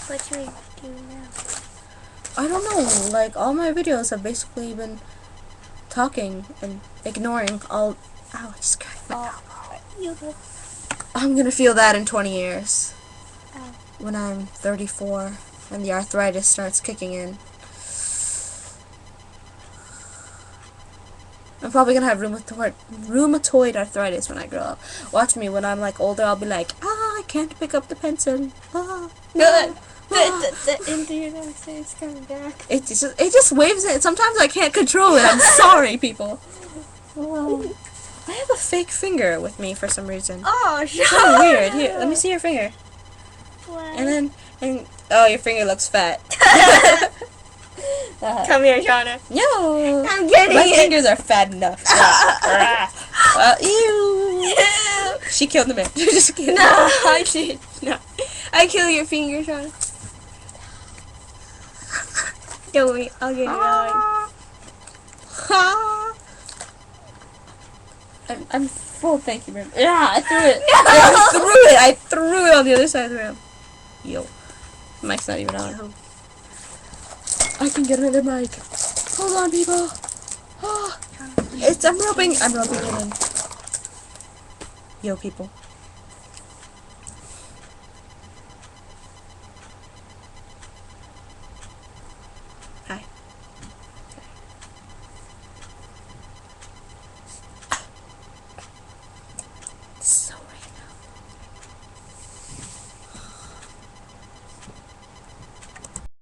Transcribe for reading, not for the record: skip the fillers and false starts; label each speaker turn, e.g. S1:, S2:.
S1: What should we do now?
S2: I don't know. Like, all my videos have basically been talking and ignoring all. Ow, I just cracked my elbow.
S1: You go.
S2: I'm gonna feel that in 20 years.
S1: Ow.
S2: When I'm 34 and the arthritis starts kicking in. I'm probably gonna have rheumatoid arthritis when I grow up. Watch me, when I'm like older, I'll be like, I can't pick up the pencil.
S1: Good. The interview that say it's coming back.
S2: It just waves it. Sometimes I can't control it. I'm sorry, people. I have a fake finger with me for some reason.
S1: Oh,
S2: So weird. Here, let me see your finger.
S1: What?
S2: And oh, your finger looks fat.
S1: Come here, Shauna.
S2: No,
S1: I'm getting
S2: my
S1: it.
S2: fingers are fat enough. Ew. She killed the man. Just kidding.
S1: No, I did. No. I kill your finger, Shauna. Don't worry, I'll get it on.
S2: I'm full. Thank you very much. Yeah, I threw it. No! I threw it on the other side of the room. Yo, mic's not even on. I can get another mic. Hold on, people. Oh, I'm rubbing it in. Yo, people.